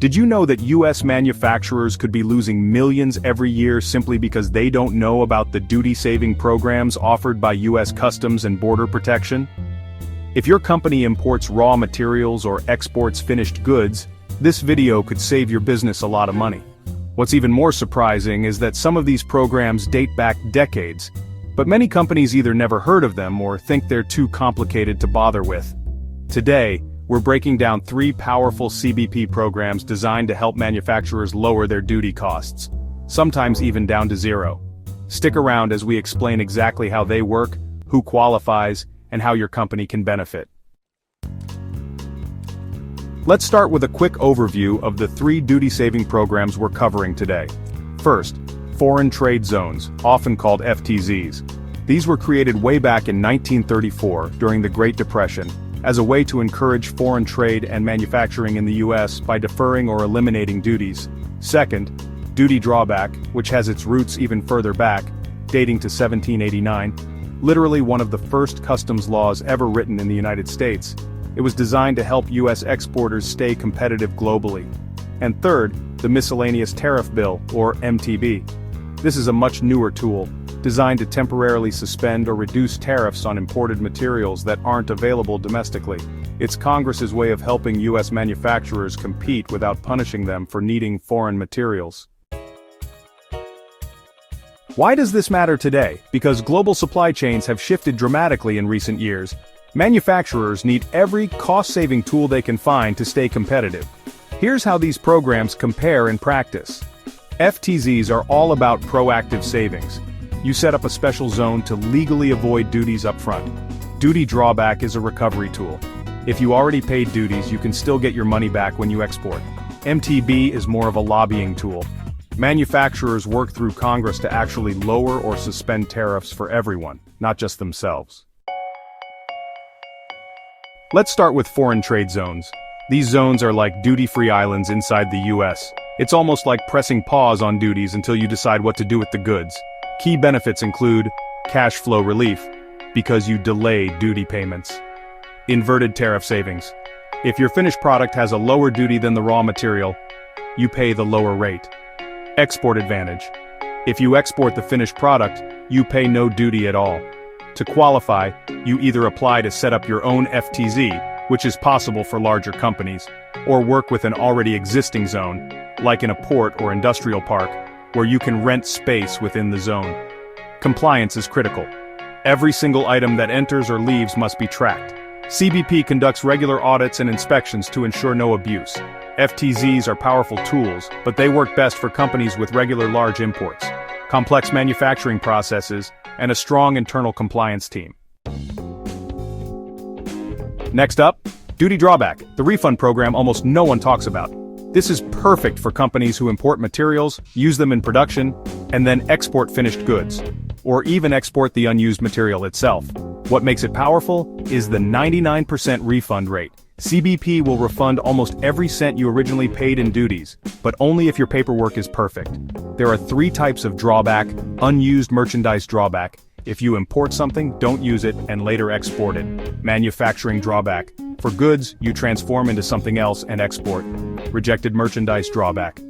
Did you know that US manufacturers could be losing millions every year simply because they don't know about the duty-saving programs offered by US Customs and Border Protection? If your company imports raw materials or exports finished goods, this video could save your business a lot of money. What's even more surprising is that some of these programs date back decades, but many companies either never heard of them or think they're too complicated to bother with. Today, we're breaking down 3 powerful CBP programs designed to help manufacturers lower their duty costs, sometimes even down to zero. Stick around as we explain exactly how they work, who qualifies, and how your company can benefit. Let's start with a quick overview of the 3 duty-saving programs we're covering today. First, foreign trade zones, often called FTZs. These were created way back in 1934 during the Great Depression, as a way to encourage foreign trade and manufacturing in the US by deferring or eliminating duties. Second, Duty Drawback, which has its roots even further back, dating to 1789, literally one of the first customs laws ever written in the United States. It was designed to help US exporters stay competitive globally. And third, the Miscellaneous Tariff Bill, or MTB. This is a much newer tool, designed to temporarily suspend or reduce tariffs on imported materials that aren't available domestically. It's Congress's way of helping US manufacturers compete without punishing them for needing foreign materials. Why does this matter today? Because global supply chains have shifted dramatically in recent years. Manufacturers need every cost-saving tool they can find to stay competitive. Here's how these programs compare in practice. FTZs are all about proactive savings. You set up a special zone to legally avoid duties up front. Duty Drawback is a recovery tool. If you already paid duties, you can still get your money back when you export. MTB is more of a lobbying tool. Manufacturers work through Congress to actually lower or suspend tariffs for everyone, not just themselves. Let's start with foreign trade zones. These zones are like duty-free islands inside the US. It's almost like pressing pause on duties until you decide what to do with the goods. Key benefits include cash flow relief, because you delay duty payments. Inverted tariff savings. If your finished product has a lower duty than the raw material, you pay the lower rate. Export advantage. If you export the finished product, you pay no duty at all. To qualify, you either apply to set up your own FTZ, which is possible for larger companies, or work with an already existing zone, like in a port or industrial park, where you can rent space within the zone. Compliance is critical. Every single item that enters or leaves must be tracked. CBP conducts regular audits and inspections to ensure no abuse. FTZs are powerful tools, but they work best for companies with regular large imports, complex manufacturing processes, and a strong internal compliance team. Next up, Duty Drawback, the refund program almost no one talks about. This is perfect for companies who import materials, use them in production, and then export finished goods, or even export the unused material itself. What makes it powerful is the 99% refund rate. CBP will refund almost every cent you originally paid in duties, but only if your paperwork is perfect. There are 3 types of drawback: unused merchandise drawback. If you import something, don't use it, and later export it. Manufacturing drawback. For goods, you transform into something else and export. Rejected merchandise drawback.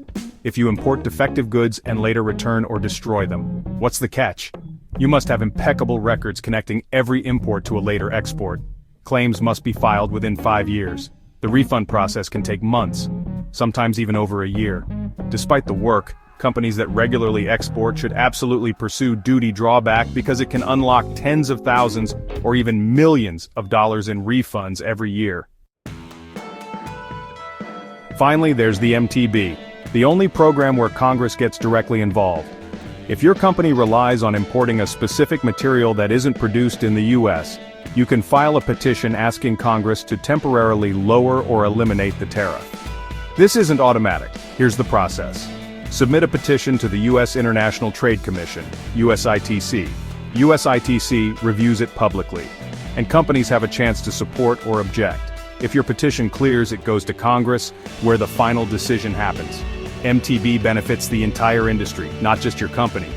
If you import defective goods and later return or destroy them. What's the catch? You must have impeccable records connecting every import to a later export. Claims must be filed within 5 years. The refund process can take months, sometimes even over a year. Despite the work, companies that regularly export should absolutely pursue Duty Drawback because it can unlock tens of thousands or even millions of dollars in refunds every year. Finally, there's the MTB, the only program where Congress gets directly involved. If your company relies on importing a specific material that isn't produced in the US, you can file a petition asking Congress to temporarily lower or eliminate the tariff. This isn't automatic. Here's the process. Submit a petition to the U.S. International Trade Commission, USITC. USITC reviews it publicly, and companies have a chance to support or object. If your petition clears, it goes to Congress, where the final decision happens. MTB benefits the entire industry, not just your company.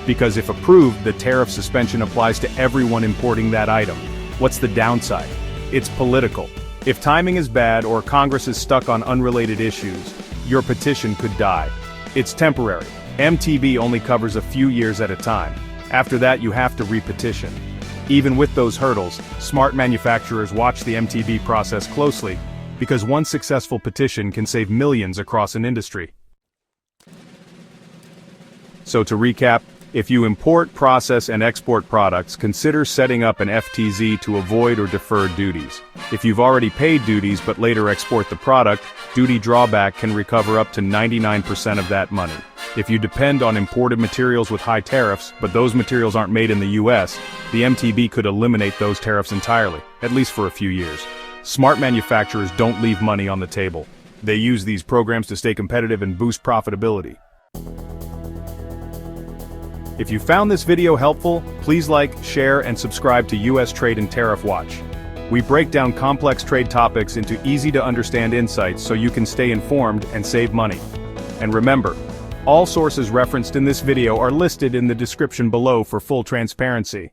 Because if approved, the tariff suspension applies to everyone importing that item. What's the downside? It's political. If timing is bad or Congress is stuck on unrelated issues, your petition could die. It's temporary. MTB only covers a few years at a time. After that, you have to repetition. Even with those hurdles, smart manufacturers watch the MTB process closely, because one successful petition can save millions across an industry. So to recap, if you import, process, and export products, consider setting up an FTZ to avoid or defer duties. If you've already paid duties but later export the product, Duty Drawback can recover up to 99% of that money. If you depend on imported materials with high tariffs, but those materials aren't made in the US, the MTB could eliminate those tariffs entirely, at least for a few years. Smart manufacturers don't leave money on the table. They use these programs to stay competitive and boost profitability. If you found this video helpful, please like, share, and subscribe to US Trade and Tariff Watch. We break down complex trade topics into easy-to-understand insights so you can stay informed and save money. And remember, all sources referenced in this video are listed in the description below for full transparency.